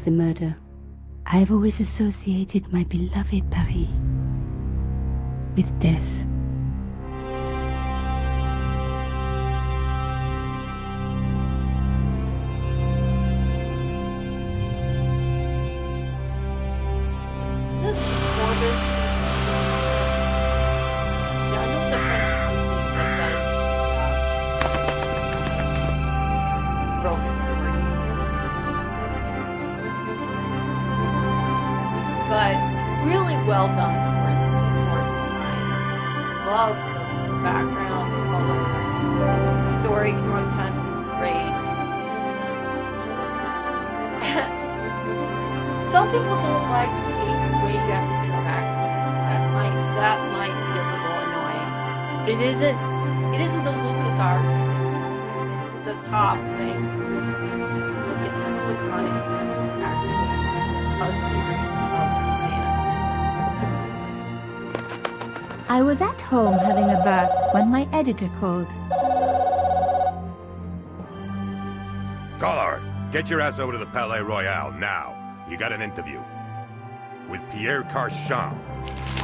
of the murder, I've always associated my beloved Paris with death. Is this Orbis? Yeah, I know it's a French company that does broken sword games. But really well done for its time. Love the background colors. Story content is great. Some people don't like the way you have to interact with things. That might be a little annoying. But it isn't the LucasArts thing. It's the top thing. It's really fun and a series of commands. I was at home having a bath when my editor called. Collard, get your ass over to the Palais Royal now. You got an interview. With Pierre Carchon.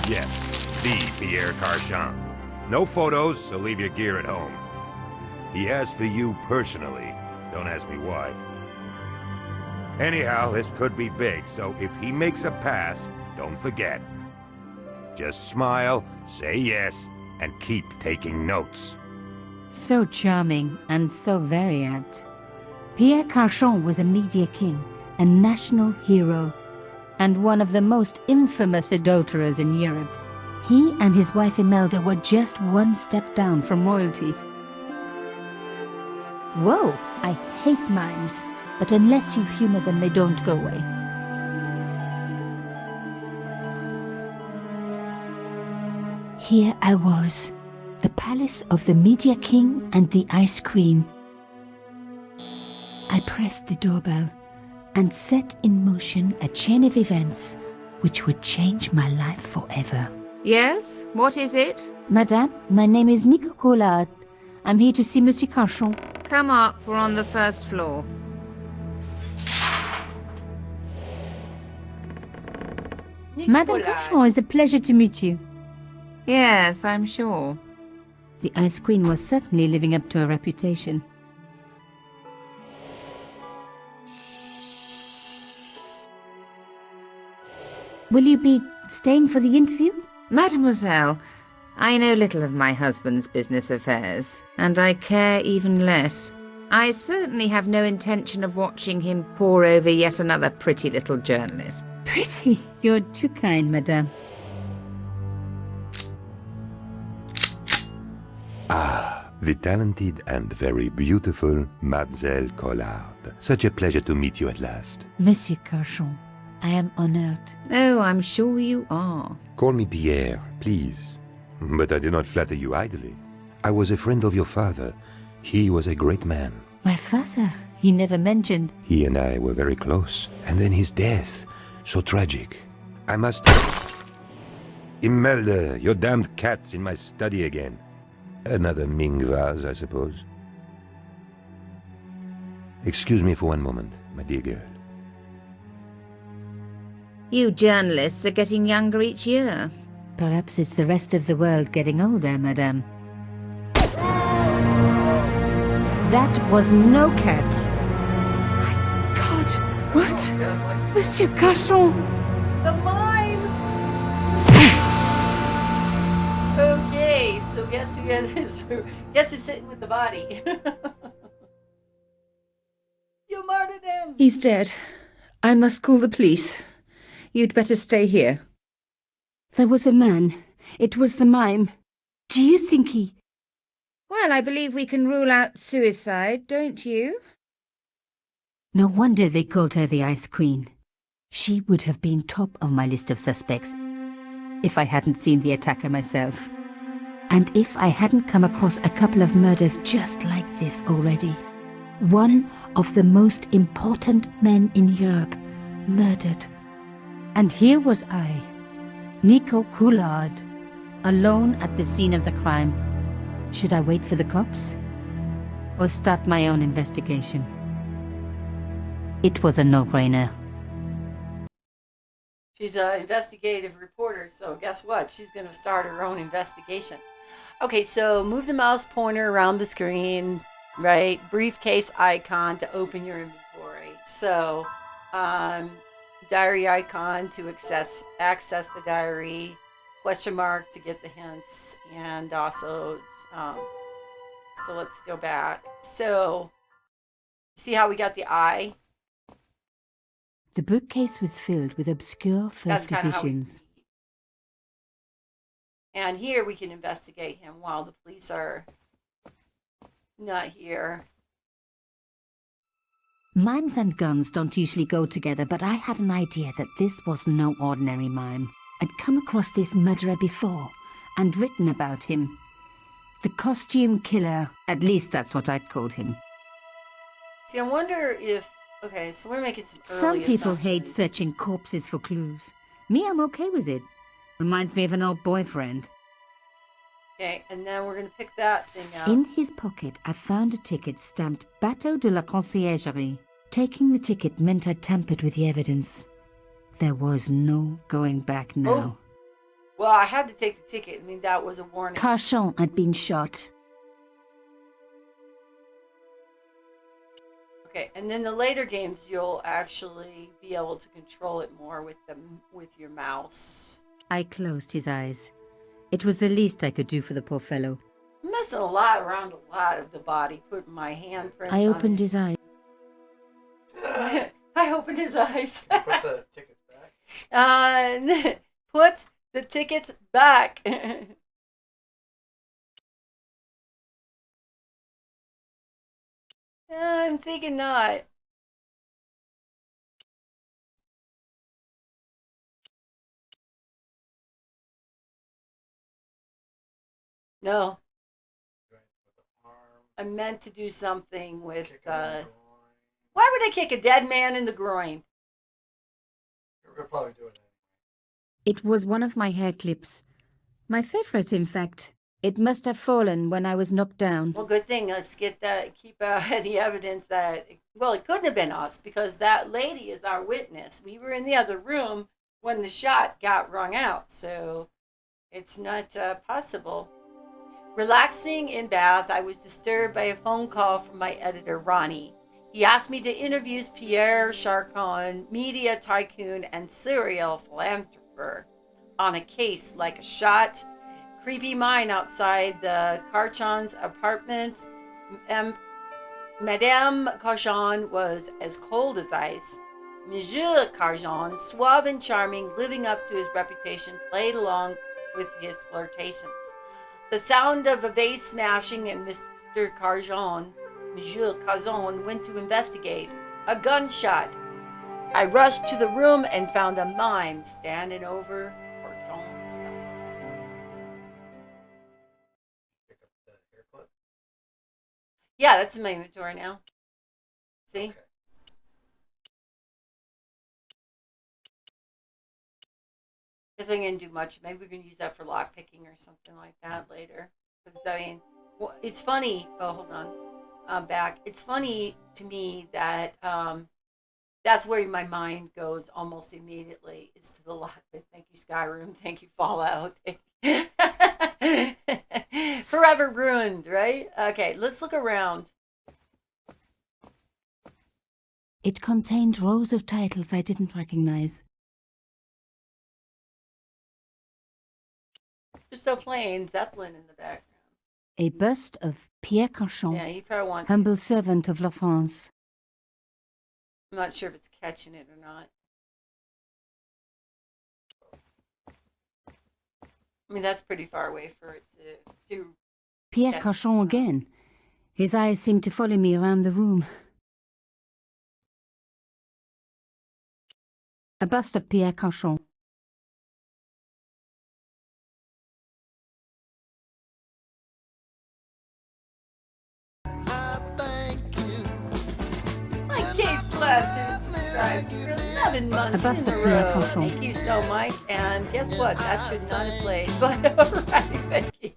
Yes, the Pierre Carchon. No photos, so leave your gear at home. He asked for you personally. Don't ask me why. Anyhow, this could be big, so if he makes a pass, don't forget. Just smile, say yes, and keep taking notes. So charming and so very apt. Pierre Carchon was a media king, a national hero, and one of the most infamous adulterers in Europe. He and his wife Imelda were just one step down from royalty. Whoa, I hate mimes, but unless you humor them, they don't go away. Here I was, the palace of the Media King and the Ice Queen. I pressed the doorbell and set in motion a chain of events which would change my life forever. Yes? What is it? Madame, my name is Nico Collard. I'm here to see Monsieur Carchon. Come up, we're on the first floor. Madame Carchon, it's a pleasure to meet you. Yes, I'm sure. The Ice Queen was certainly living up to her reputation. Will you be staying for the interview? Mademoiselle, I know little of my husband's business affairs, and I care even less. I certainly have no intention of watching him pore over yet another pretty little journalist. Pretty? You're too kind, madame. Ah, the talented and very beautiful Mademoiselle Collard. Such a pleasure to meet you at last. Monsieur Carchon, I am honored. Oh, I'm sure you are. Call me Pierre, please. But I do not flatter you idly. I was a friend of your father. He was a great man. My father, he never mentioned. He and I were very close. And then his death. So tragic. I must... Imelda, your damned cat's in my study again. Another Ming vase, I suppose. Excuse me for one moment, my dear girl. You journalists are getting younger each year. Perhaps it's the rest of the world getting older, madame. That was no cat. My God, what? Monsieur Carchon! The mime! Okay, so guess who's sitting with the body? You murdered him! He's dead. I must call the police. You'd better stay here. There was a man. It was the mime. Do you think he... Well, I believe we can rule out suicide, don't you? No wonder they called her the Ice Queen. She would have been top of my list of suspects if I hadn't seen the attacker myself. And if I hadn't come across a couple of murders just like this already. One of the most important men in Europe murdered. And here was I, Nico Collard, alone at the scene of the crime. Should I wait for the cops? Or start my own investigation? It was a no-brainer. She's an investigative reporter, so guess what? She's going to start her own investigation. Okay, so move the mouse pointer around the screen, right? Briefcase icon to open your inventory. So, diary icon to access the diary, question mark to get the hints, and also, so let's go back. So, see how we got the eye? The bookcase was filled with obscure That's first kind of how we. editions. And here we can investigate him while the police are not here. Mimes and guns don't usually go together, but I had an idea that this was no ordinary mime. I'd come across this murderer before and written about him. The costume killer, at least that's what I'd called him. See, I wonder if. Okay, so we're making some Some early people hate assumptions. searching corpses for clues. Me, I'm okay with it. Reminds me of an old boyfriend. Okay, and then we're gonna pick that thing out. In his pocket, I found a ticket stamped Bateau de la Conciergerie. Taking the ticket meant I tampered with the evidence. There was no going back now. Oh. Well, I had to take the ticket. I mean, that was a warning. Carchon had been shot. Okay, and then the later games, you'll actually be able to control it more with your mouse. I closed his eyes. It was the least I could do for the poor fellow. I'm messing around a lot of the body, putting my handprints I on opened it. his eyes. I opened his eyes. Put the tickets back. Put the tickets back. I'm thinking not. No, With the arm, I meant to do something with. kick it in the groin. Why would I kick a dead man in the groin? You're gonna probably do it anyway. It was one of my hair clips. My favorite, in fact. It must have fallen when I was knocked down. Well, good thing. Let's get that. Keep the evidence that. Well, it couldn't have been us because that lady is our witness. We were in the other room when the shot got rung out, so it's not possible. Relaxing in Bath, I was disturbed by a phone call from my editor, Ronnie. He asked me to interview Pierre Charcon, media tycoon and serial philanthropist, on a case like a shot. Creepy mine outside the Carchon's apartment. Madame Carchon was as cold as ice. Monsieur Carchon, suave and charming, living up to his reputation, played along with his flirtations. The sound of a vase smashing and Mr. Carchon, Monsieur Carchon, went to investigate. A gunshot. I rushed to the room and found a mime standing over Carchon's bed. Pick up the hair clip. Yeah, that's in my inventory now. See? Okay. Guess we didn't do much. Maybe we can use that for lock picking or something like that later. Because I mean, well, it's funny. Oh, hold on. I'm back. It's funny to me that that's where my mind goes almost immediately. It's to the lock. Thank you, Skyrim. Thank you, Fallout. Forever ruined, right? Okay, let's look around. It contained rows of titles I didn't recognize. They're so plain. Zeppelin in the background. A bust of Pierre Carchon, Yeah, you probably want to. humble servant of La France. I'm not sure if it's catching it or not. I mean, that's pretty far away for it to do. Pierre Yes, Carchon so- again. His eyes seemed to follow me around the room. A bust of Pierre Carchon. My Kate Bless who subscribes for 11 months bust in a of Pierre row. Carchon. Thank you so much. And guess what? That should not have played. But alright, thank you.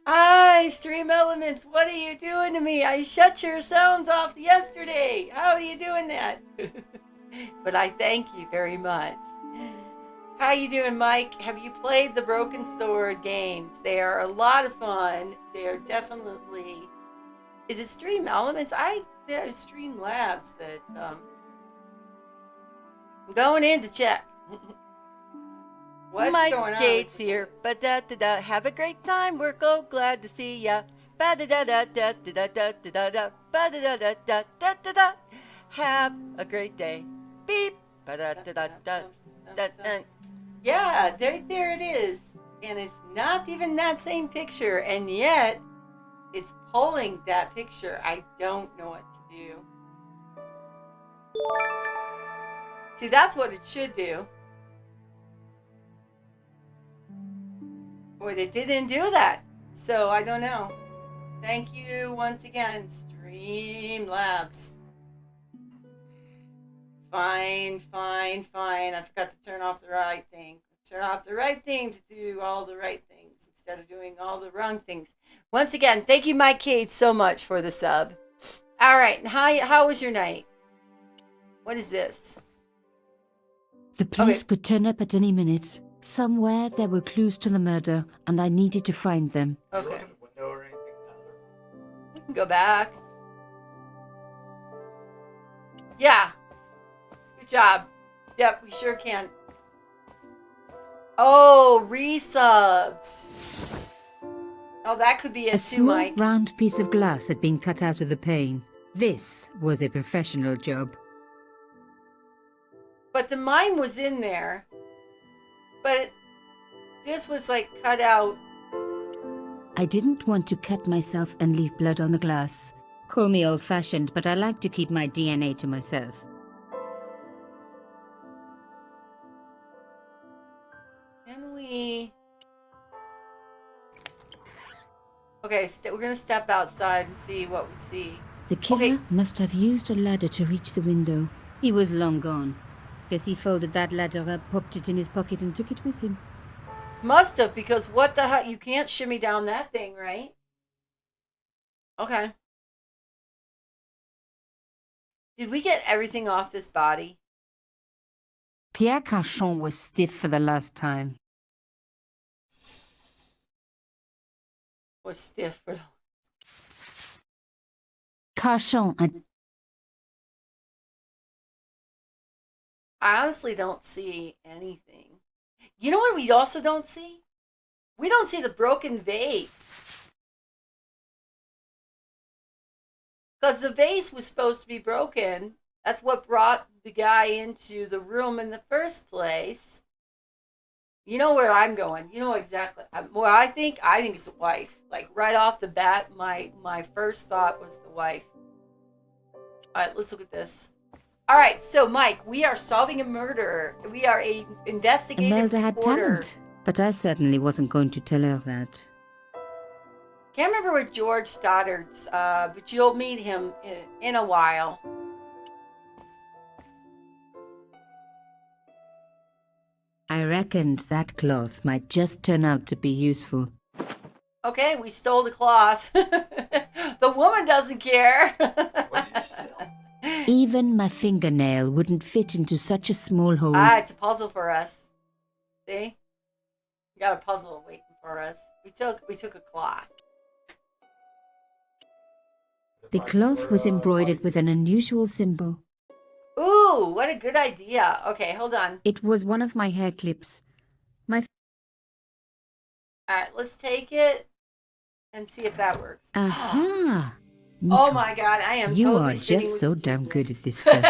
Hi, Stream Elements. What are you doing to me? I shut your sounds off yesterday. How are you doing that? but I thank you very much. How you doing, Mike? Have you played the Broken Sword games? They are a lot of fun. They are definitely... Is it Stream Elements? There's Stream Labs that I'm going in to check. What's Mike going on? Gates here. Ba-da-da-da. Have a great time. We're so glad to see ya. Ba-da-da-da-da-da-da-da-da-da. Ba-da-da-da-da-da-da-da. Have a great day. Beep. Ba-da-da-da-da-da-da. Yeah, there it is. And it's not even that same picture, and yet it's pulling that picture. I don't know what to do. See, that's what it should do. But it didn't do that. So I don't know. Thank you once again, Streamlabs. Fine. I forgot to turn off the right thing. Turn off the right thing to do all the right things instead of doing all the wrong things. Once again, thank you, Mike Kate, so much for the sub. All right, how was your night? What is this? The police Okay. could turn up at any minute. Somewhere there were clues to the murder, and I needed to find them. Did you Okay, look at the window or anything in the other room? we can go back. Yeah. Good job. Yep, we sure can. Oh, resubs. Oh, that could be A it too, small Mike. round piece of glass had been cut out of the pane. This was a professional job. But the mine was in there. But this was like cut out. I didn't want to cut myself and leave blood on the glass. Call me old-fashioned, but I like to keep my DNA to myself. Can we... Okay, we're going to step outside and see what we see. The killer Okay. must have used a ladder to reach the window. He was long gone. Guess he folded that ladder up, popped it in his pocket, and took it with him. Must have, because what the hell? You can't shimmy down that thing, right? Okay. Did we get everything off this body? Pierre Carchon was stiff for the last time. Was stiff for... Carchon had... I honestly don't see anything. You know what we also don't see? We don't see the broken vase. Because the vase was supposed to be broken. That's what brought the guy into the room in the first place. You know where I'm going. You know exactly. Well, I think it's the wife. Like right off the bat, my first thought was the wife. All right, let's look at this. All right, so Mike, we are solving a murder. We are a investigative Imelda had reporter. talent, but I certainly wasn't going to tell her that. Can't remember what George Stoddard's, but you'll meet him in a while. I reckoned that cloth might just turn out to be useful. Okay, we stole the cloth. The woman doesn't care. What did you steal? Even my fingernail wouldn't fit into such a small hole. It's a puzzle for us. See? We got a puzzle waiting for us. We took a cloth. The cloth was embroidered with an unusual symbol. Ooh, what a good idea. Okay, hold on. It was one of my hair clips. All right, let's take it and see if that works. Aha! Oh my God, I am You totally are sitting just with so genius. damn good at this stuff.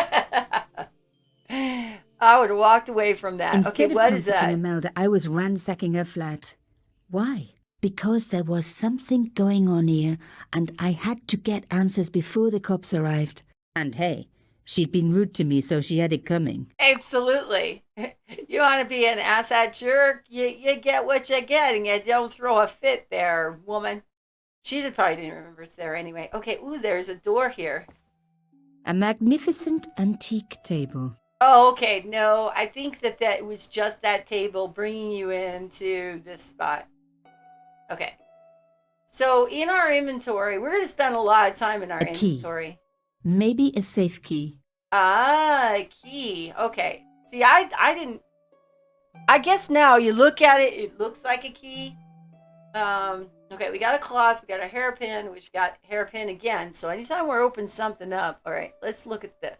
I would have walked away from that. Instead Okay, of what is comforting that? Imelda, I was ransacking her flat. Why? Because there was something going on here, and I had to get answers before the cops arrived. And hey, she'd been rude to me, so she had it coming. Absolutely. You want to be an asshat jerk, you get what you get, and you don't throw a fit there, woman. She probably didn't remember it's there anyway. Okay, ooh, there's a door here. A magnificent antique table. Oh, okay. No, I think that was just that table bringing you into this spot. Okay. So in our inventory, we're going to spend a lot of time in our A key. inventory. Maybe a safe key. Ah, key. Okay. See, I didn't. I guess now you look at it, it looks like a key. Okay, we got a cloth, we got a hairpin, we got hairpin again. So anytime we're opening something up, all right, let's look at this.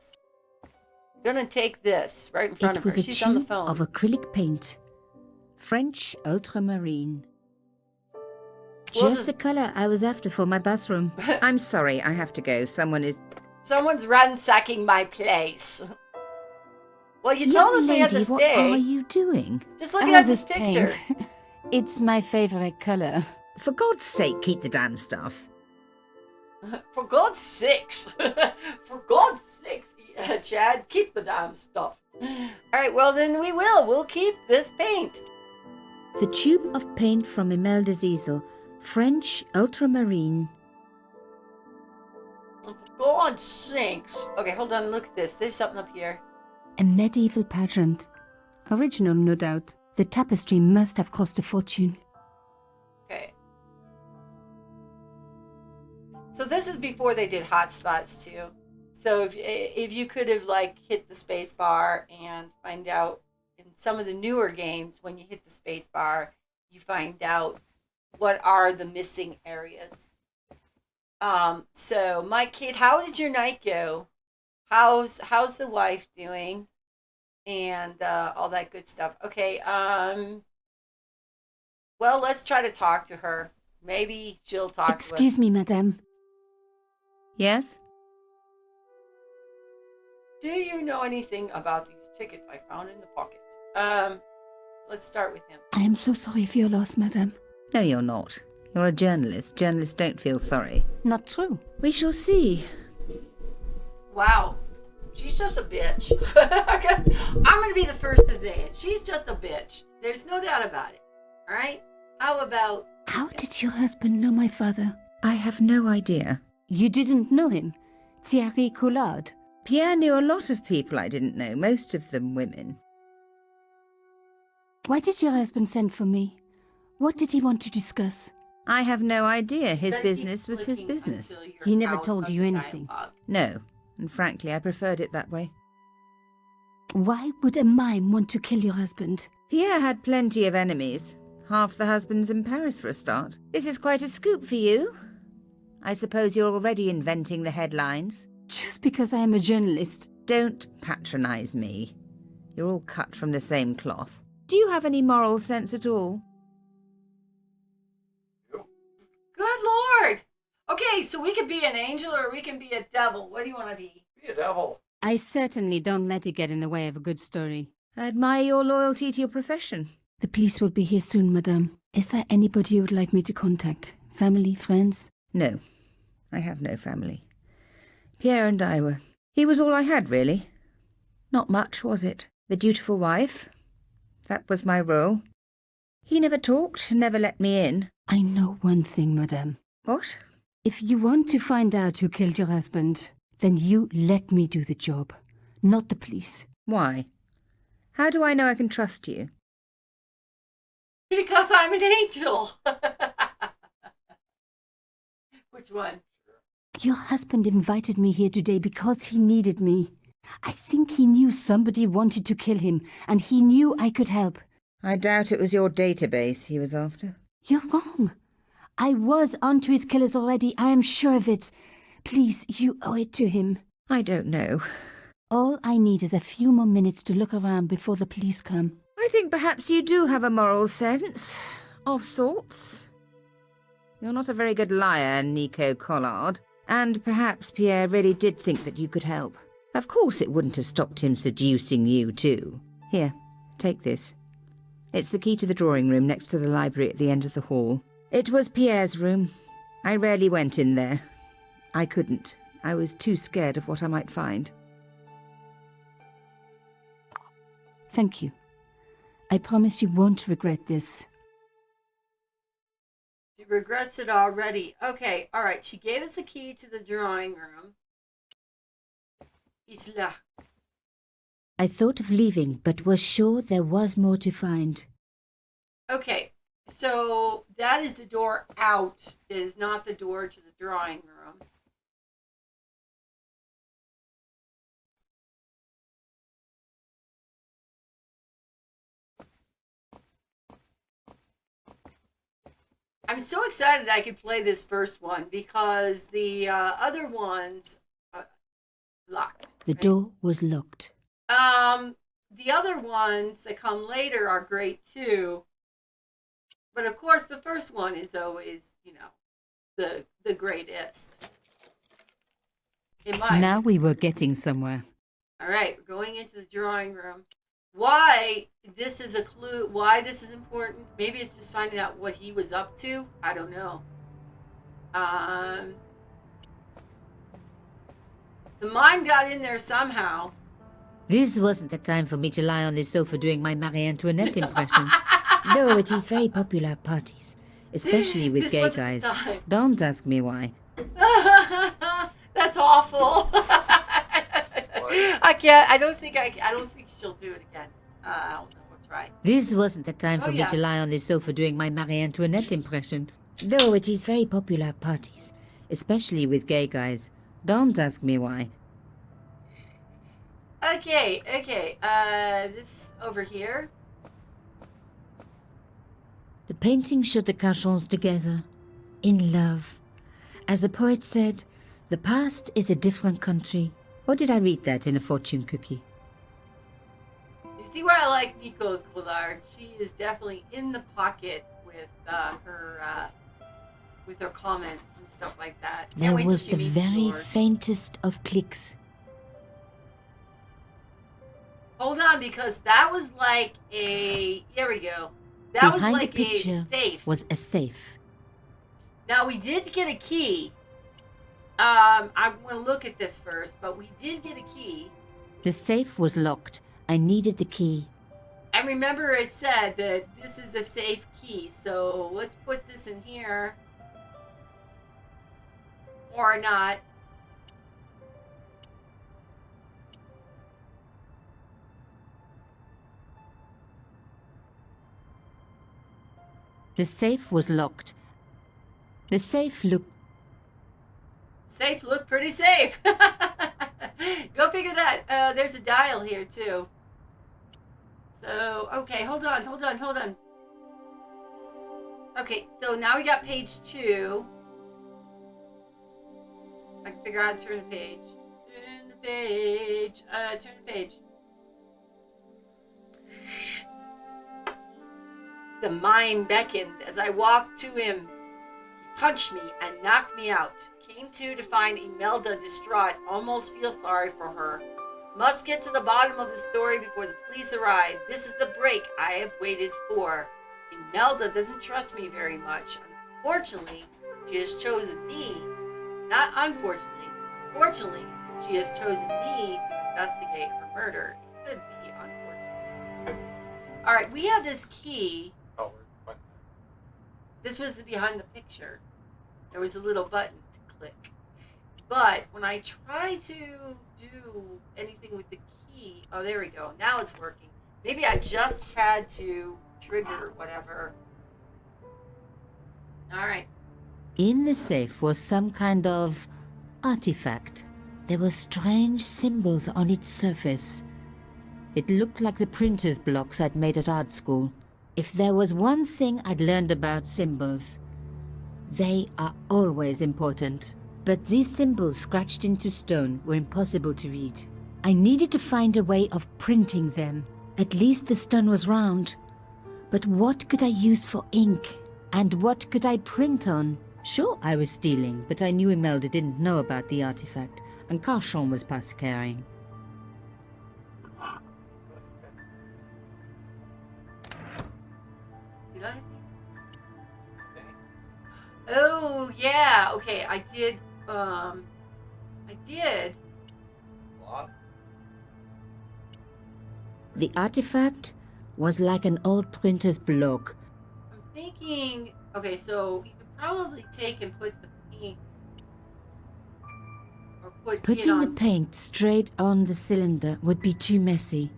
I'm gonna take this right in front It of her. was a She's on the tube phone. of acrylic paint. French ultramarine. We'll Just the color I was after for my bathroom. I'm sorry, I have to go. Someone's ransacking my place. Well, you Young told us we had to lady, what stay. are you doing? Just looking at this this picture. paint. It's my favorite color. For God's sake, keep the damn stuff. For God's sakes. For God's sakes, Chad, keep the damn stuff. All right, well, then we will. We'll keep this paint. The tube of paint from Imelda's easel. French ultramarine. For God's sakes. Okay, hold on. Look at this. There's something up here. A medieval pageant. Original, no doubt. The tapestry must have cost a fortune. Okay. So this is before they did hotspots too. So if you could have like hit the space bar and find out in some of the newer games, when you hit the space bar, you find out what are the missing areas. So my kid, how did your night go? How's the wife doing? And all that good stuff. Okay, well, let's try to talk to her. Maybe she'll talk to us. Excuse me, madame. Yes? Do you know anything about these tickets I found in the pocket? Let's start with him. I am so sorry for your loss, madame. No, you're not. You're a journalist. Journalists don't feel sorry. Not true. We shall see. Wow. She's just a bitch. I'm going to be the first to say it. She's just a bitch. There's no doubt about it. All right? How about... How did your husband know my father? I have no idea. You didn't know him? Thierry Collard. Pierre knew a lot of people I didn't know, most of them women. Why did your husband send for me? What did he want to discuss? I have no idea. His Then keep business was his clicking business. until you're He never out told of you the anything. dialogue. No, and frankly, I preferred it that way. Why would a mime want to kill your husband? Pierre had plenty of enemies. Half the husbands in Paris for a start. This is quite a scoop for you. I suppose you're already inventing the headlines. Just because I am a journalist. Don't patronize me. You're all cut from the same cloth. Do you have any moral sense at all? Good Lord. Okay, so we could be an angel or we can be a devil. What do you want to be? Be a devil. I certainly don't let it get in the way of a good story. I admire your loyalty to your profession. The police will be here soon, madame. Is there anybody you would like me to contact? Family, friends? No, I have no family. Pierre and I were... He was all I had, really. Not much, was it? The dutiful wife. That was my role. He never talked, never let me in. I know one thing, madame. What? If you want to find out who killed your husband, then you let me do the job, not the police. Why? How do I know I can trust you? Because I'm an angel. Which one? Your husband invited me here today because he needed me. I think he knew somebody wanted to kill him, and he knew I could help. I doubt it was your database he was after. You're wrong. I was onto his killers already, I am sure of it. Please, you owe it to him. I don't know. All I need is a few more minutes to look around before the police come. I think perhaps you do have a moral sense. Of sorts. You're not a very good liar, Nico Collard. And perhaps Pierre really did think that you could help. Of course it wouldn't have stopped him seducing you too. Here, take this. It's the key to the drawing room next to the library at the end of the hall. It was Pierre's room. I rarely went in there. I couldn't. I was too scared of what I might find. Thank you. I promise you won't regret this. She regrets it already. Okay, all right. She gave us the key to the drawing room. Isla. I thought of leaving, but was sure there was more to find. Okay, so that is the door out. It is not the door to the drawing room. I'm so excited I could play this first one because the other ones locked. The right? door was locked. The other ones that come later are great too, but of course the first one is always, the greatest. In my Now opinion. we were getting somewhere. All right, we're going into the drawing room. Why this is a clue? Why this is important? Maybe it's just finding out what he was up to. I don't know. The mime got in there somehow. This wasn't the time for me to lie on the sofa doing my Marie Antoinette impression. Though it is very popular at parties, especially with This gay wasn't the guys. time. Don't ask me why. That's awful. I can't. I don't think she'll do it again. I don't know. We'll try. This wasn't the time Oh, for me yeah. to lie on the sofa doing my Marie Antoinette impression. Though it is very popular at parties, especially with gay guys. Don't ask me why. Okay. This over here. The painting showed the Cachons together, in love. As the poet said, the past is a different country. Or did I read that in a fortune cookie? You see why I like Nicole Collard? She is definitely in the pocket with her comments and stuff like that. Can't There wait till was she the meets very George. faintest of clicks. Hold on, because that was like a. Here we go. That was Behind like the picture a safe. was a safe. Now we did get a key. I'm going to look at this first, but we did get a key. The safe was locked. I needed the key. And remember, it said that this is a safe key. So let's put this in here. Or not. The safe was locked. The safe looked. Safe look pretty safe. Go figure that. There's a dial here too. So, okay, hold on. Okay, so now we got page 2. I can figure out how to turn the page. Turn the page. The mime beckoned as I walked to him. He punched me and knocked me out. Came to find Imelda distraught. Almost feel sorry for her. Must get to the bottom of the story before the police arrive. This is the break I have waited for. Imelda doesn't trust me very much. Unfortunately, she has chosen me. Not unfortunately. Fortunately, she has chosen me to investigate her murder. It could be unfortunate. Alright, we have this key. Oh, we're fine. This was behind the picture. There was a little button to click. But when I try to do anything with the key, oh, there we go. Now it's working. Maybe I just had to trigger whatever. All right. In the safe was some kind of artifact. There were strange symbols on its surface. It looked like the printer's blocks I'd made at art school. If there was one thing I'd learned about symbols, they are always important. But these symbols scratched into stone were impossible to read. I needed to find a way of printing them. At least the stone was round. But what could I use for ink? And what could I print on? Sure, I was stealing, but I knew Imelda didn't know about the artifact, and Cachon was past caring. Did I? Oh, yeah. Okay, I did. What? The artifact was like an old printer's block. I'm thinking. Okay, so you could probably take and put the paint. Or put it Putting on. the paint straight on the cylinder would be too messy.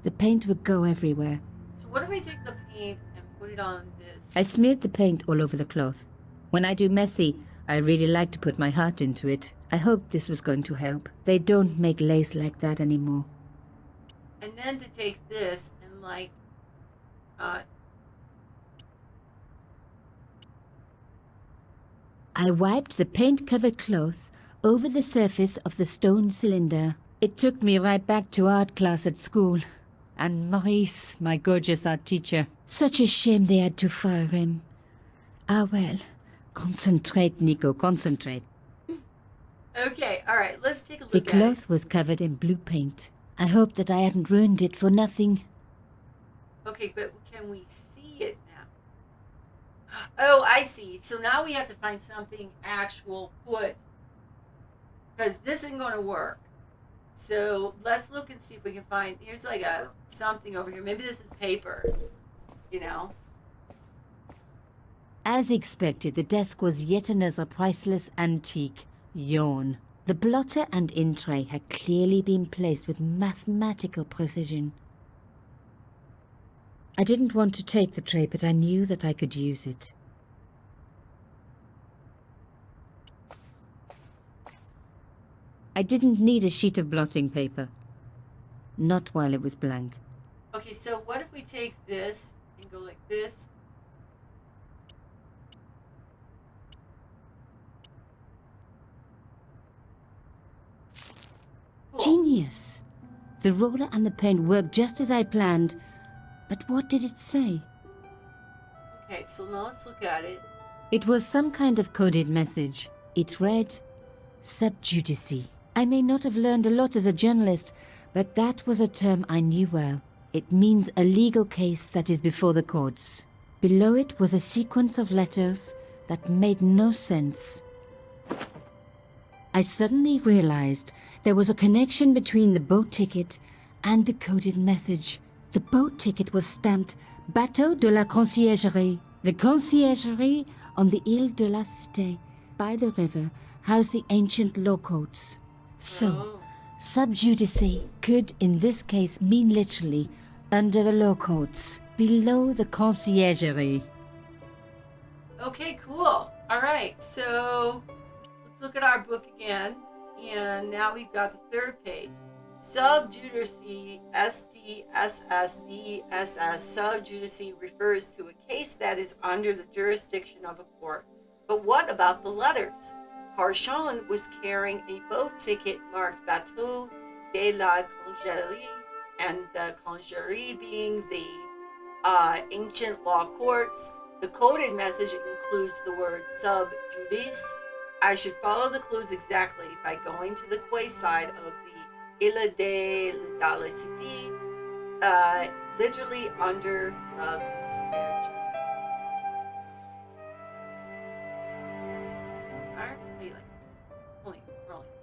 The paint would go everywhere. So what if I take the paint and put it on this? I smeared the paint all over the cloth. When I do messy, I really like to put my heart into it. I hoped this was going to help. They don't make lace like that anymore. And then to take this and like I wiped the paint-covered cloth over the surface of the stone cylinder. It took me right back to art class at school. And Maurice, my gorgeous art teacher. Such a shame they had to fire him. Ah well, concentrate, Nico, concentrate. Okay, all right, let's take a look The at it. cloth was covered in blue paint. I hoped that I hadn't ruined it for nothing. Okay, but can we see it now? Oh, I see. So now we have to find something actual put. Because this isn't going to work. So let's look and see if we can find. Here's like a something over here. Maybe this is paper. You know? As expected, the desk was yet another priceless antique. Yawn. The blotter and in tray had clearly been placed with mathematical precision. I didn't want to take the tray, but I knew that I could use it. I didn't need a sheet of blotting paper. Not while it was blank. Okay, so what if we take this and go like this? Cool. Genius! The roller and the paint worked just as I planned. But what did it say? Okay, so now let's look at it. It was some kind of coded message. It read, sub judice. I may not have learned a lot as a journalist, but that was a term I knew well. It means a legal case that is before the courts. Below it was a sequence of letters that made no sense. I suddenly realized there was a connection between the boat ticket and the coded message. The boat ticket was stamped Bateau de la Conciergerie. The conciergerie on the Ile de la Cité, by the river, housed the ancient law courts. So, Oh. sub judice could in this case mean literally under the law courts, below the conciergerie. Okay, cool. All right, so let's look at our book again. And now we've got the third page. Sub judice, SDSSDSS. Sub judice refers to a case that is under the jurisdiction of a court. But what about the letters? Carchon was carrying a boat ticket marked Bateau de la Conciergerie, and the Conciergerie being the ancient law courts. The coded message includes the word sub judice. I should follow the clues exactly by going to the quayside of the Ile de la Cité, literally under the concierge. Aren't they like only rolling?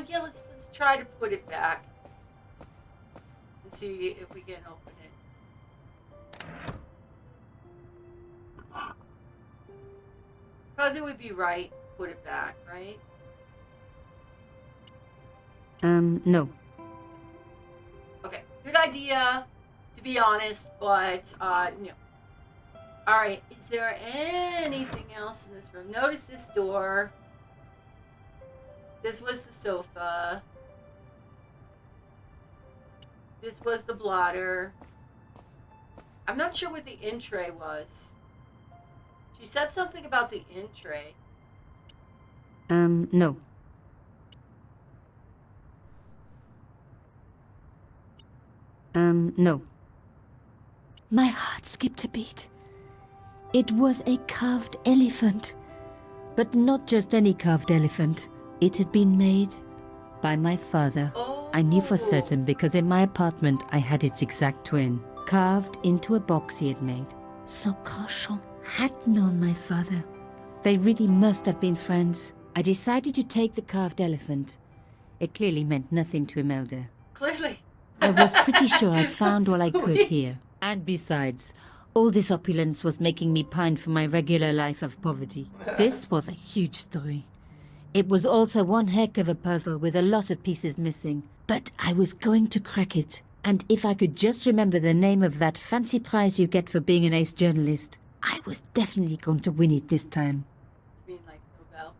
Yeah, let's try to put it back and see if we can open it. Because it would be right to put it back, right? No. Okay, good idea, to be honest, but no. All right, is there anything else in this room? Notice this door. This was the sofa. This was the blotter. I'm not sure what the in tray was. She said something about the in tray. No. No. My heart skipped a beat. It was a carved elephant. But not just any carved elephant. It had been made by my father. Oh. I knew for certain because in my apartment I had its exact twin, carved into a box he had made. So Carchon had known my father. They really must have been friends. I decided to take the carved elephant. It clearly meant nothing to Imelda. Clearly. I was pretty sure I'd found all I could here. And besides, all this opulence was making me pine for my regular life of poverty. This was a huge story. It was also one heck of a puzzle with a lot of pieces missing. But I was going to crack it. And if I could just remember the name of that fancy prize you get for being an ace journalist, I was definitely going to win it this time. You mean like Nobel?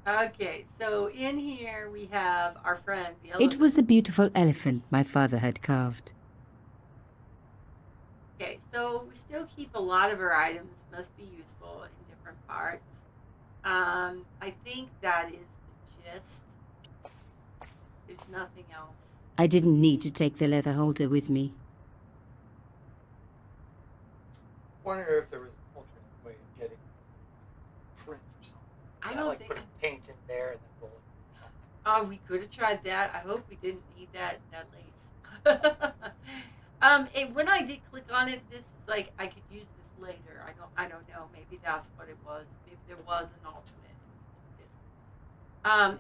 Okay, so in here we have our friend, the elephant. It was the beautiful elephant my father had carved. Okay, so we still keep a lot of our items. Must be useful in different parts. I think that is the gist. There's nothing else. I didn't need to take the leather holder with me. Wonder if there was an alternate way of getting print or something. I Yeah, don't like think put a it's- paint in there and then roll it or something. Oh, we could have tried that. I hope we didn't need that lace. When I did click on it, this is like I could use this later. I don't know. Maybe that's what it was. Maybe there was an alternate.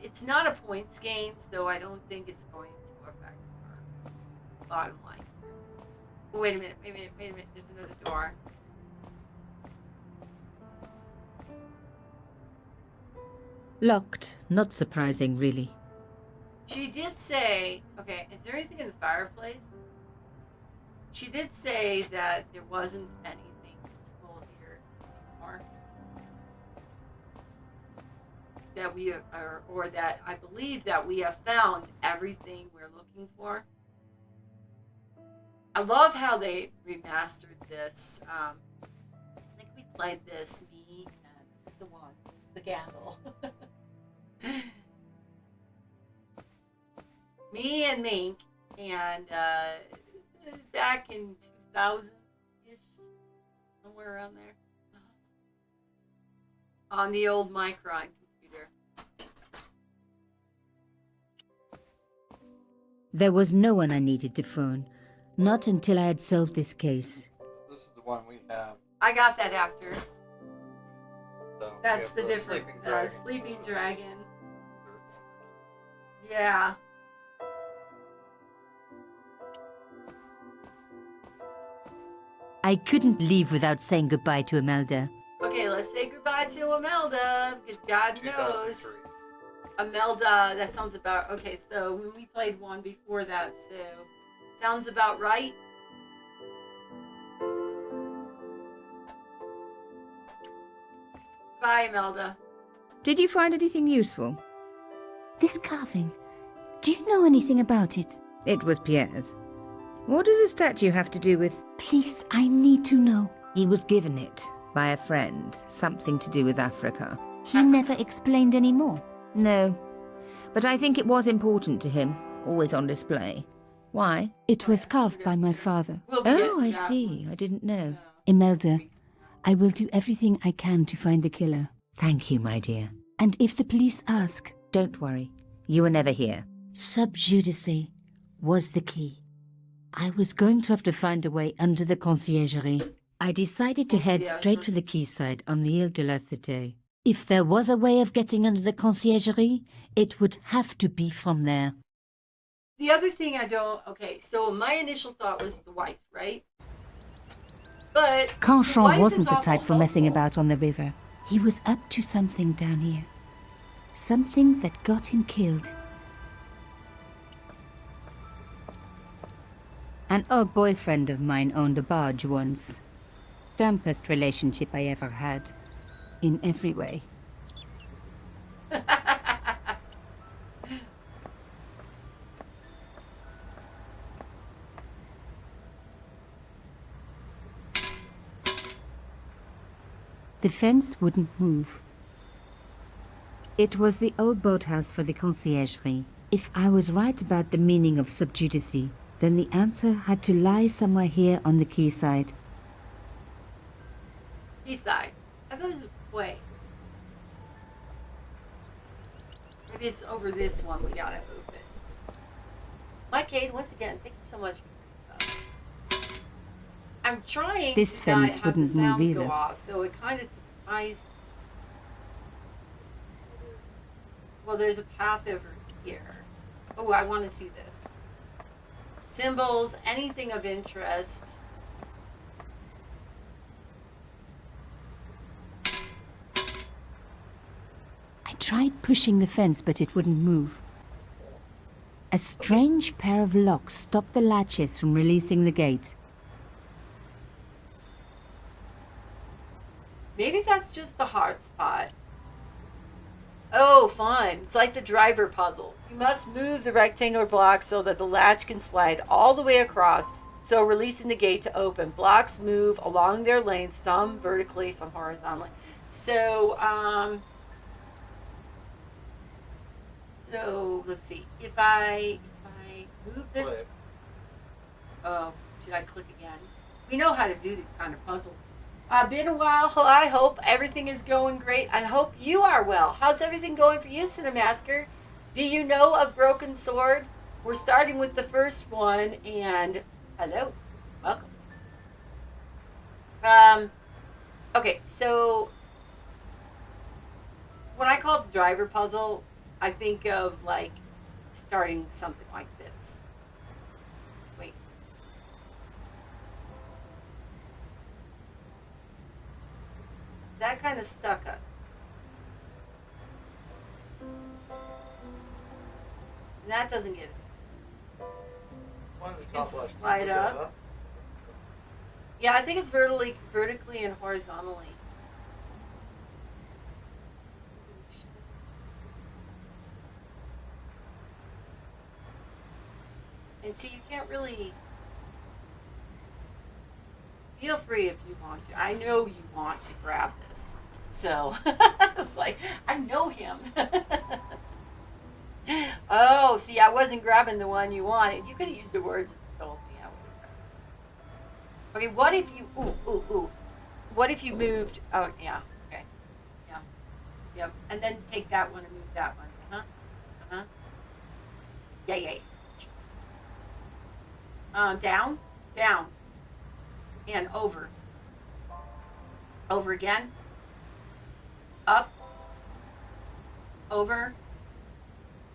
It's not a points game, so I don't think it's going to affect our bottom line. Oh, wait a minute. There's another door. Locked. Not surprising, really. She did say, okay, is there anything in the fireplace? She did say that there wasn't anything useful here anymore. That we have, or that I believe that we have found everything we're looking for. I love how they remastered this. I think we played this, me and this is the one, the gamble. Me and Mink, and back in 2000-ish, somewhere around there, on the old Micron computer. There was no one I needed to phone. Not until I had solved this case. This is the one we have. I got that after. So That's we the have different Sleeping Dragon. Sleeping This was Dragon. third one. Yeah. I couldn't leave without saying goodbye to Imelda. Okay, let's say goodbye to Imelda, because God knows. 2003. Imelda, that sounds about okay. So when we played one before that, so sounds about right. Bye, Imelda. Did you find anything useful? This carving. Do you know anything about it? It was Pierre's. What does the statue have to do with... Please, I need to know. He was given it by a friend, something to do with Africa. He never explained any more. No, but I think it was important to him, always on display. Why? It was carved by my father. We'll be Oh, getting I that see. one. I didn't know. Imelda, I will do everything I can to find the killer. Thank you, my dear. And if the police ask, Don't worry. You were never here. sub judice was the key. I was going to have to find a way under the conciergerie. I decided to head straight for the quayside on the Ile de la Cité. If there was a way of getting under the conciergerie, it would have to be from there. The other thing I don't. Okay, so my initial thought was the wife, right? But the Canchon wife wasn't is the awful type for messing helpful. about on the river. He was up to something down here. Something that got him killed. An old boyfriend of mine owned a barge once. Dampest relationship I ever had. In every way. The fence wouldn't move. It was the old boathouse for the conciergerie. If I was right about the meaning of subjudice, then the answer had to lie somewhere here on the quayside. Quayside. I thought it was way. Maybe it's over this one we gotta open. Mike Cade, once again, thank you so much for your stuff. I'm trying This to not fence have the wouldn't move sounds either. go off, so it kind of surprised. Well, there's a path over here. Oh, I want to see this. Symbols, anything of interest. I tried pushing the fence, but it wouldn't move. A strange pair of locks stopped the latches from releasing the gate. Maybe that's just the hard spot. Oh, fun. It's like the driver puzzle. You must move the rectangular block so that the latch can slide all the way across So releasing the gate to open. Blocks move along their lanes, some vertically, some horizontally. So, so let's see. If I move this, Click. oh, should I click again? We know how to do these kind of puzzles. Been a while. I hope everything is going great. I hope you are well. How's everything going for you, Cinemasker? Do you know of Broken Sword? We're starting with the first one, and hello, welcome. Okay, so when I call it the driver puzzle, I think of like starting something like this. Wait. That kind of stuck us. And that doesn't get us. One of the top Can left. slide Look that up. Yeah, I think it's vertically and horizontally. And so you can't really feel free if you want to. I know you want to grab this. So it's like, I know him. Oh, see, I wasn't grabbing the one you wanted. You could have used the words and told me. I would have. Okay, what if you, ooh. What if you moved, oh, yeah, okay. Yeah, yep. And then take that one and move that one. Uh-huh. Yeah. Down, and over. Over again. Up. Over.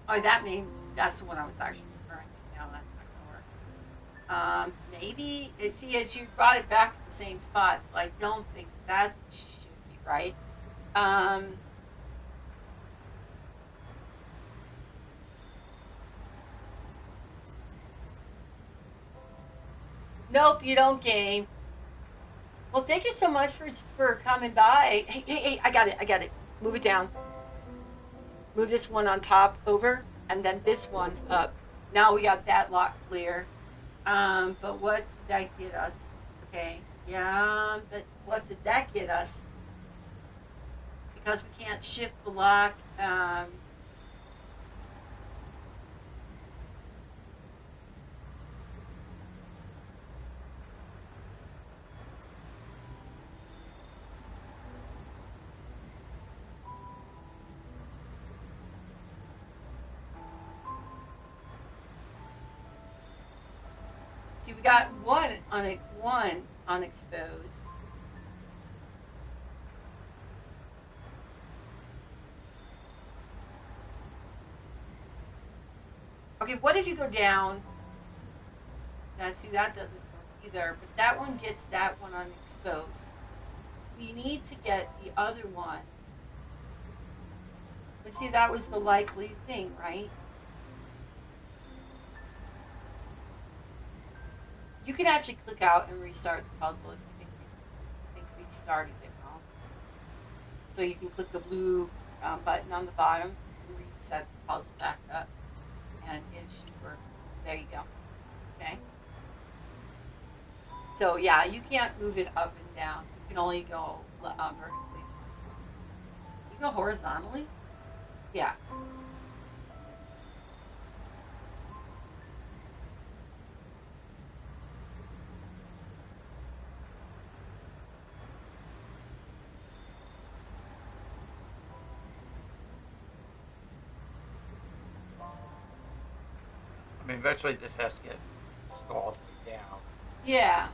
Oh, that's the one I was actually referring to. No, that's not gonna work. Maybe, see, if you brought it back to the same spots, I don't think that should be right. Nope, you don't game. Well, thank you so much for coming by. Hey, I got it. Move it down. Move this one on top over, and then this one up. Now we got that lock clear. But what did that get us? Okay, yeah, but what did that get us? Because we can't shift the lock. See, we got one unexposed. Okay, what if you go down? See, that doesn't work either, but that one gets that one unexposed. We need to get the other one. But see, that was the likely thing, right? You can actually click out and restart the puzzle if you think we started it wrong. So you can click the blue button on the bottom and reset the puzzle back up, and it should work. There you go. Okay. So yeah, you can't move it up and down. You can only go vertically. You go horizontally? Yeah. I mean, eventually this has to just go all the way down. Yeah.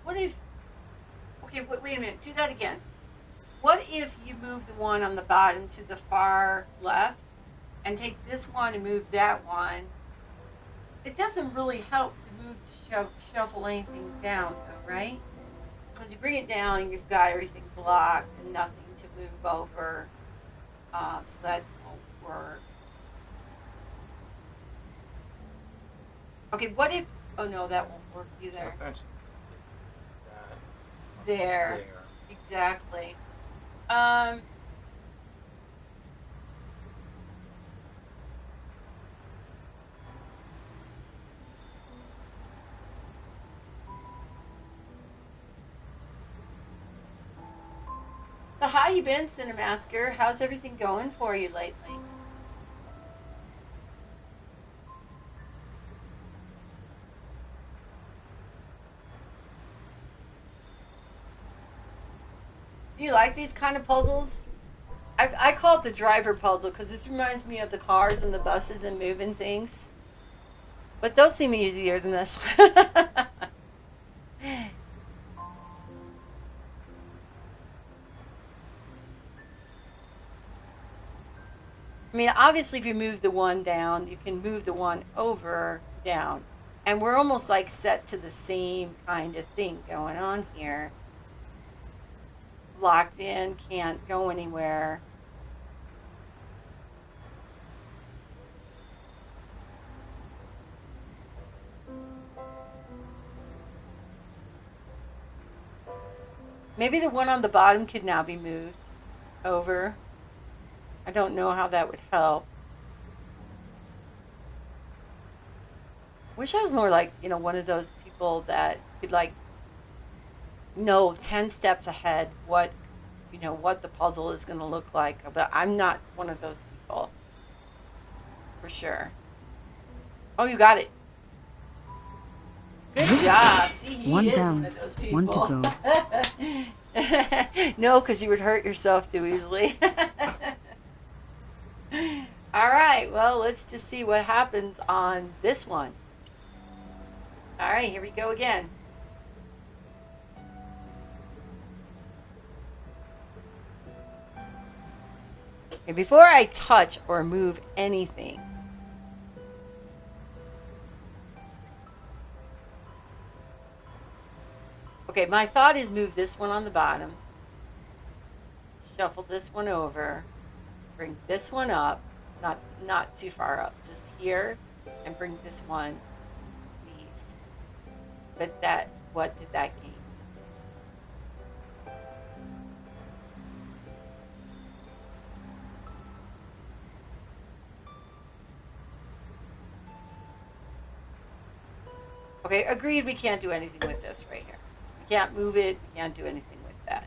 What if, okay, wait a minute, do that again. What if you move the one on the bottom to the far left and take this one and move that one? It doesn't really help to move, shuffle anything down though, right? Because you bring it down and you've got everything blocked and nothing to move over. So that won't work. Okay, what if, oh no, that won't work So either. eventually, there. Exactly. Um, so how you been, Cinemasker? How's everything going for you lately? Do you like these kind of puzzles? I call it the driver puzzle because this reminds me of the cars and the buses and moving things. But those seem easier than this. I mean, obviously, if you move the one down, you can move the one over, down. And we're almost like set to the same kind of thing going on here. Locked in, can't go anywhere. Maybe the one on the bottom could now be moved over. I don't know how that would help. Wish I was more like, one of those people that could like know 10 steps ahead what the puzzle is going to look like. But I'm not one of those people. For sure. Oh, you got it. Good job. See, he One is down, one of those people. one to go. No, because you would hurt yourself too easily. All right, well, let's just see what happens on this one. All right, here we go again. Okay, before I touch or move anything, okay, my thought is move this one on the bottom, shuffle this one over, bring this one up, not too far up, just here, and bring this one, please. But what did that gain? Okay, agreed, we can't do anything with this right here. We can't move it, we can't do anything with that.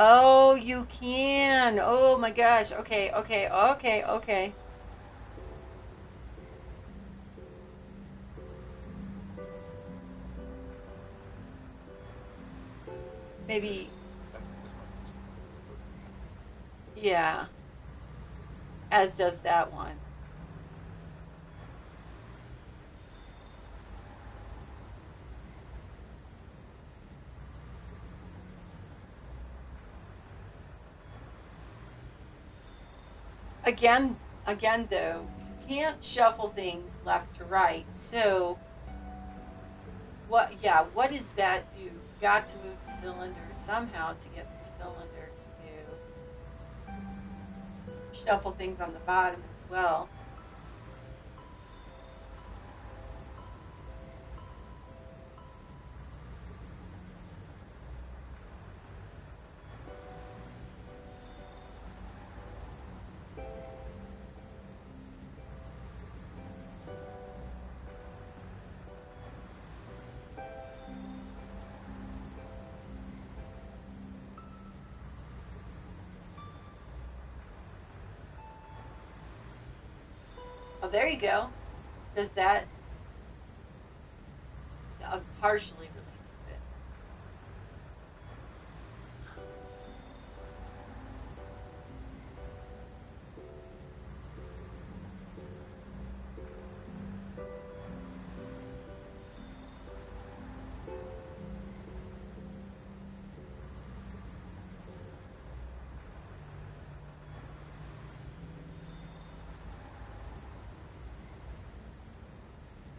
Oh, you can. Oh my gosh. Okay. Maybe, yeah. As does that one. Again though, you can't shuffle things left to right. So what does that do? You got to move the cylinders somehow to get the cylinders to shuffle things on the bottom as well. Oh, there you go. Does that partially releases it?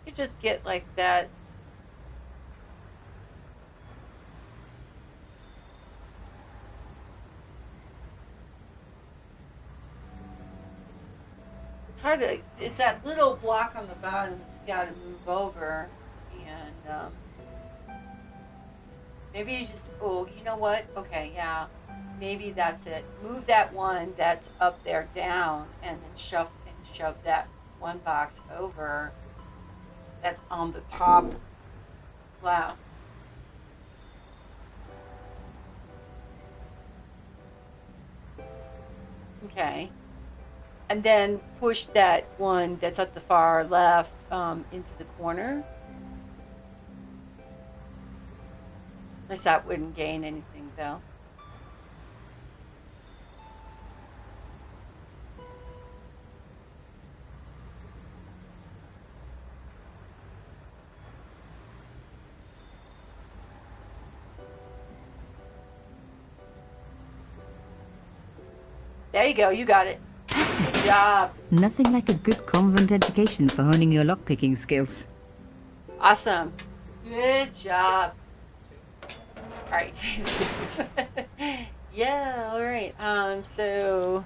You just get like that. It's hard to. It's that little block on the bottom that's got to move over, and Maybe you just, oh, you know what? Okay, yeah. Maybe that's it. Move that one that's up there down and then shove that one box over that's on the top left. Okay. And then push that one that's at the far left into the corner. Unless that wouldn't gain anything though. There you go, you got it. Good job. Nothing like a good convent education for honing your lockpicking skills. Awesome. Good job. All right. Yeah, all right. So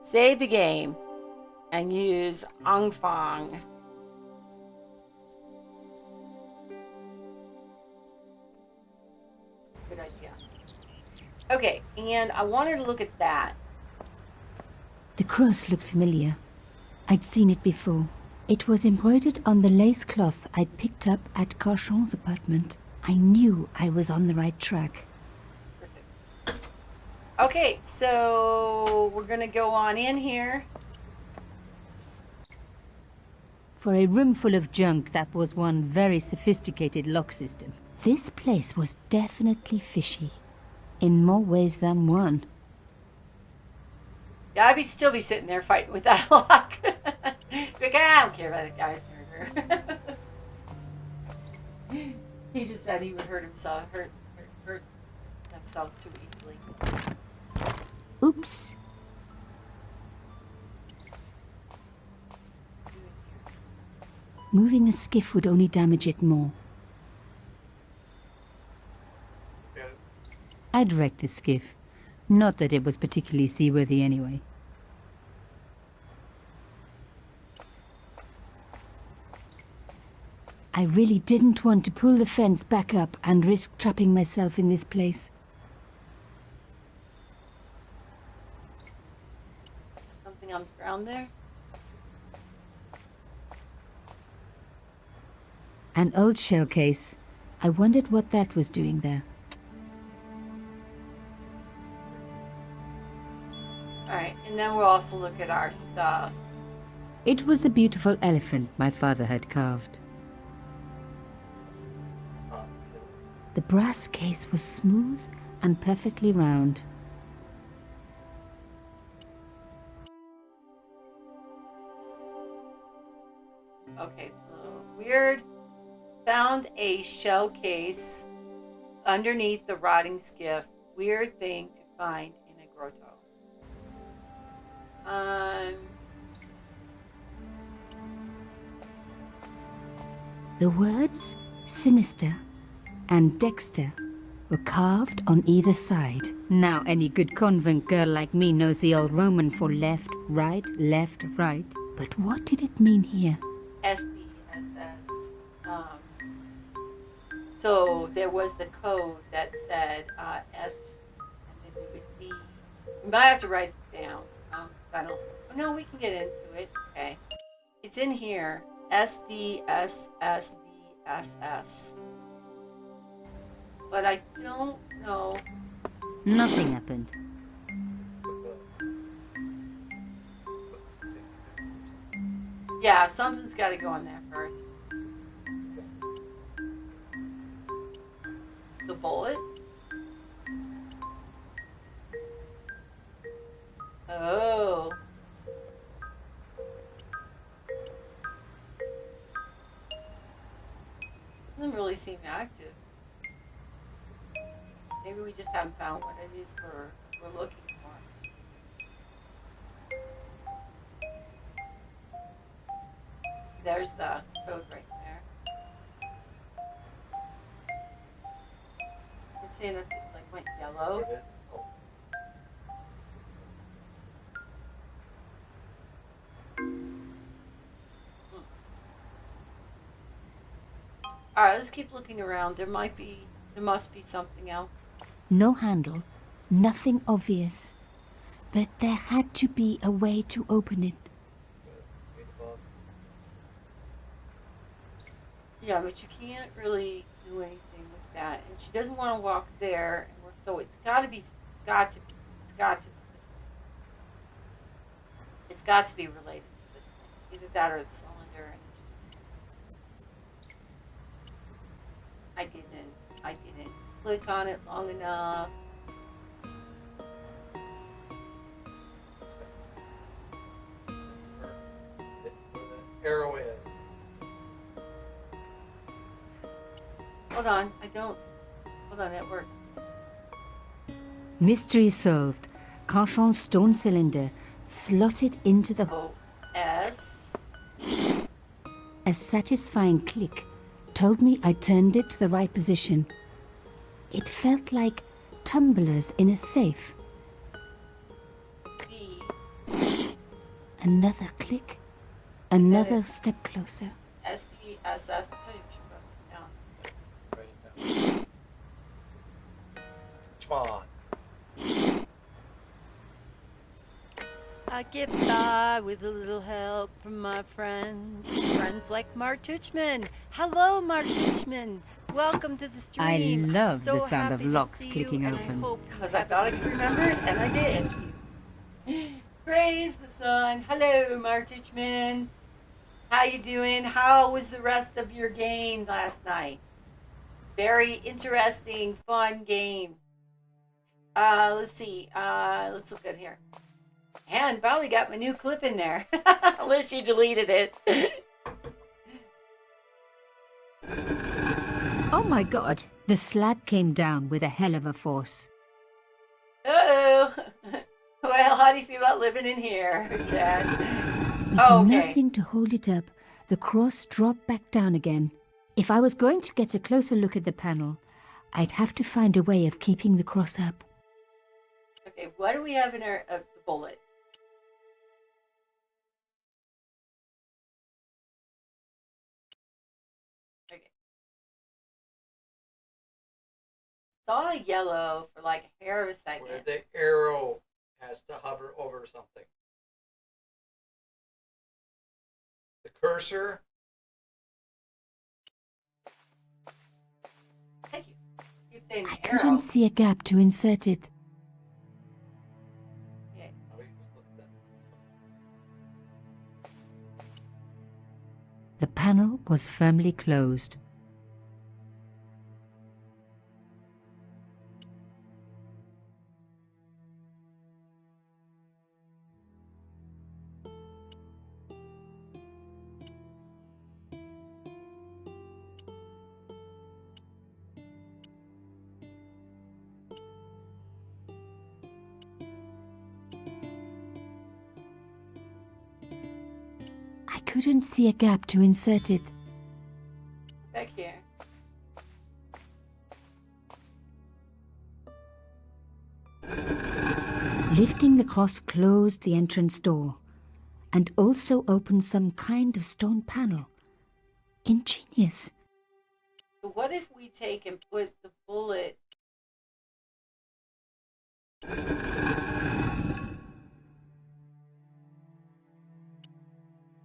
save the game and use Angfang. Good idea. Okay, and I wanted to look at that. The cross looked familiar. I'd seen it before. It was embroidered on the lace cloth I'd picked up at Carchon's apartment. I knew I was on the right track. Perfect. Okay, so we're gonna go on in here. For a room full of junk, that was one very sophisticated lock system. This place was definitely fishy. In more ways than one. Yeah, I'd still be sitting there fighting with that lock. Like, I don't care about that guy's murder. He just said he would hurt themselves too easily. Oops. Moving a skiff would only damage it more. I'd wrecked the skiff. Not that it was particularly seaworthy anyway. I really didn't want to pull the fence back up and risk trapping myself in this place. Something on the ground there? An old shell case. I wondered what that was doing there. Alright, and then we'll also look at our stuff. It was the beautiful elephant my father had carved. The brass case was smooth and perfectly round. Okay, so weird. Found a shell case underneath the rotting skiff. Weird thing to find in a grotto. The words sinister and Dexter were carved on either side. Now any good convent girl like me knows the old Roman for left, right, left, right. But what did it mean here? SDSS. So there was the code that said S, and then it was D. We might have to write it down. I don't. Oh, no, we can get into it. Okay, it's in here. SDSSDSS. But I don't know. Nothing happened. Yeah, something's got to go in there first. The bullet? Oh. Doesn't really seem active. Maybe we just haven't found what it is we're looking for. There's the code right there. Let's see if it like went yellow. Alright, let's keep looking around. There might be There must be something else. No handle, nothing obvious. But there had to be a way to open it. Right above. Yeah, but you can't really do anything with that. And she doesn't want to walk there. And so it's got to be this thing. It's got to be related to this thing. Either that or the cylinder. And it's just. I didn't click on it long enough. Where the arrow is. Hold on, that worked. Mystery solved. Carchon's stone cylinder slotted into the hole. S. A satisfying click told me I turned it to the right position. It felt like tumblers in a safe. D. Another click. Another is- step closer. S. D. S. S. I'll tell you, we should write this down. Write it down. Tuchman. I get by with a little help from my friends. Friends like Mark Tuchman. Hello, Mark Tuchman. Welcome to the stream. I love the sound of locks see clicking you, and open. Because I thought I could remember it, and I did. Praise the sun. Hello, Mark Tuchman. How you doing? How was the rest of your game last night? Very interesting, fun game. Let's see. Let's look at here. And finally got my new clip in there. Unless you deleted it. Oh my god! The slab came down with a hell of a force. Uh-oh. Well, how do you feel about living in here, Chad? With Okay. nothing to hold it up, the cross dropped back down again. If I was going to get a closer look at the panel, I'd have to find a way of keeping the cross up. Okay, what do we have in our the bullet? Okay. Saw yellow for like a hair of a second. Where the arrow has to hover over something. The cursor. Thank you. Keep saying I arrow. couldn't see a gap to insert it. Okay. Now we just look at that. The panel was firmly closed. I couldn't see a gap to insert it. Back here. Lifting the cross closed the entrance door and also opened some kind of stone panel. Ingenious. So what if we take and put the bullet?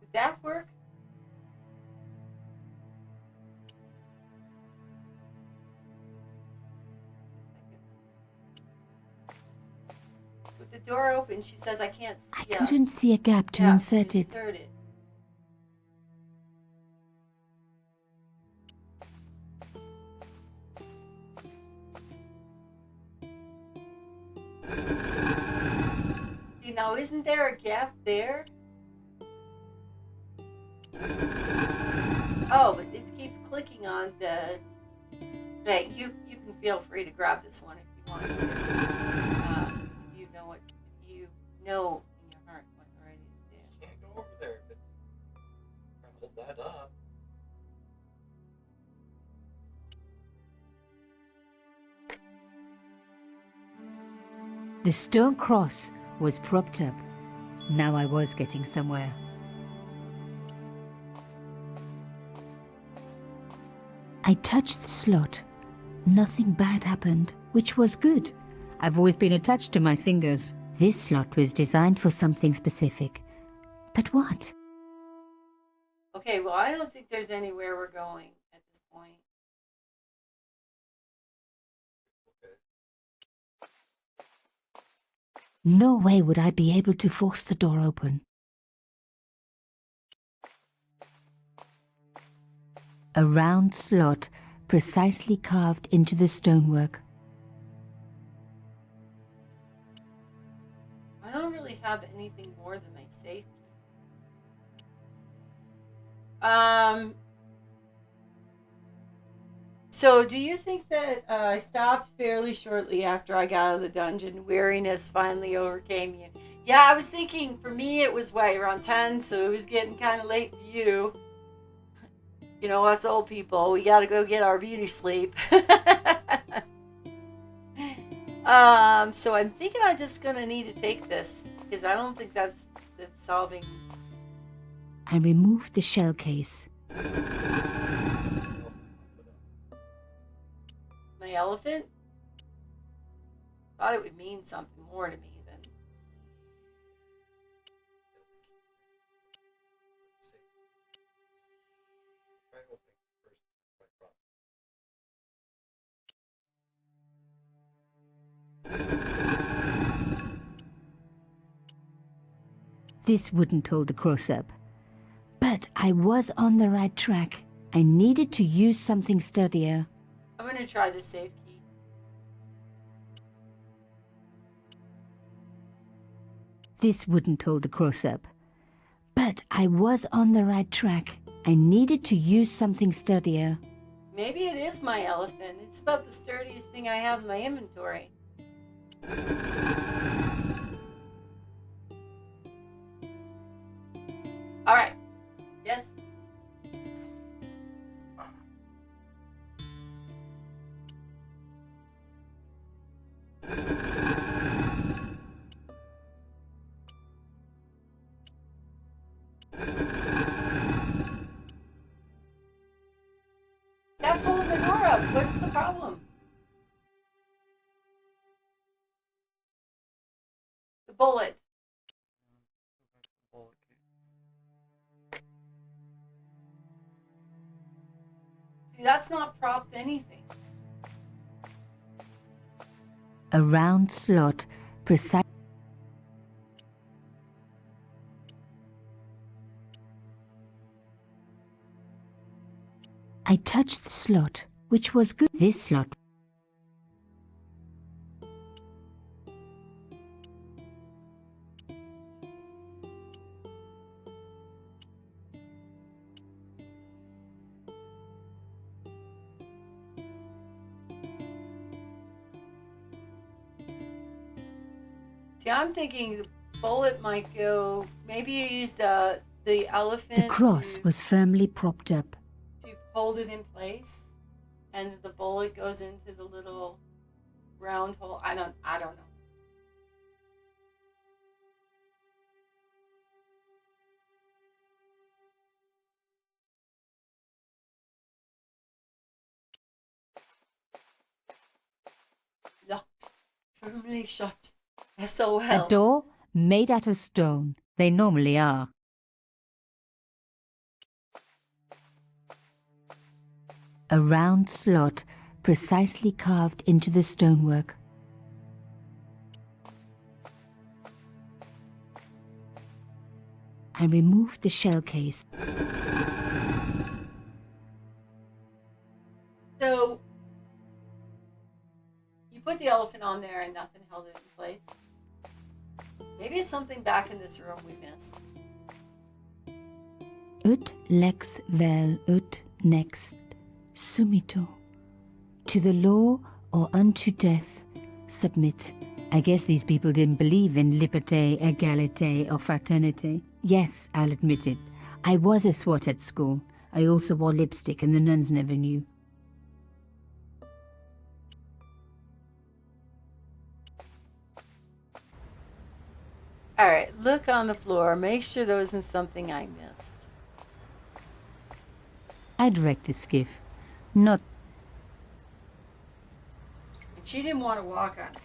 Would that work? With the door open, she says, "I can't I see." couldn't see a gap to Yeah, insert it. Insert it. See, now isn't there a gap there? Oh, but it keeps clicking on the. Hey, you can feel free to grab this one if you want. If you know what you know in your heart what you're ready to do. Can't go over there if it's trying to hold that up. The stone cross was propped up. Now I was getting somewhere. I touched the slot, Nothing bad happened, which was good. I've always been attached to my fingers. This slot was designed for something specific. But what? Okay, well, I don't think there's anywhere we're going at this point. No way would I be able to force the door open. A round slot precisely carved into the stonework. I don't really have anything more than my safe key. So do you think that I stopped fairly shortly after I got out of the dungeon? Weariness finally overcame you. Yeah, I was thinking for me it was around 10, so it was getting kind of late for you. You know, us old people, we got to go get our beauty sleep. So I'm thinking I'm just going to need to take this because I don't think that's solving. I removed the shell case. My elephant? Thought it would mean something more to me than. This wouldn't hold the cross up. But I was on the right track. I needed to use something sturdier. I'm going to try the safe key. This wouldn't hold the cross up. But I was on the right track. I needed to use something sturdier. Maybe it is my elephant. It's about the sturdiest thing I have in my inventory. All right. Yes. That's holding the door up. What's the problem? The bullet. See, that's not propped anything. A round slot, precise. I touched the slot, which was good. This slot. See, I'm thinking the bullet might go. Maybe you used the elephant. The cross to, was firmly propped up. to hold it in place, and the bullet goes into the little round hole. I don't know. Locked, firmly shut. SOL. A door made out of stone. They normally are. A round slot precisely carved into the stonework. I removed the shell case. So you put the elephant on there and nothing held it in place. Maybe it's something back in this room we missed. Ut lex vel ut next sumito. To the law or unto death submit. I guess these people didn't believe in liberté, égalité, or fraternité. Yes, I'll admit it. I was a swot at school. I also wore lipstick and the nuns never knew. All right, look on the floor. Make sure there wasn't something I missed. I'd wrecked the skiff. Not She didn't want to walk on it.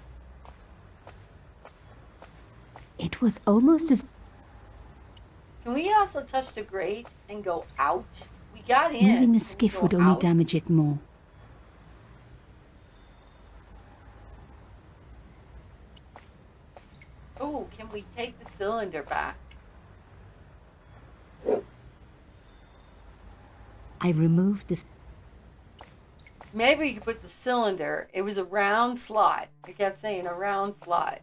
It was almost as Can we also touch the grate and go out? We got in. moving Can we the skiff go would only out? damage it more. Oh, can we take the cylinder back? I removed the Maybe you could put the cylinder. It was a round slot. I kept saying a round slot.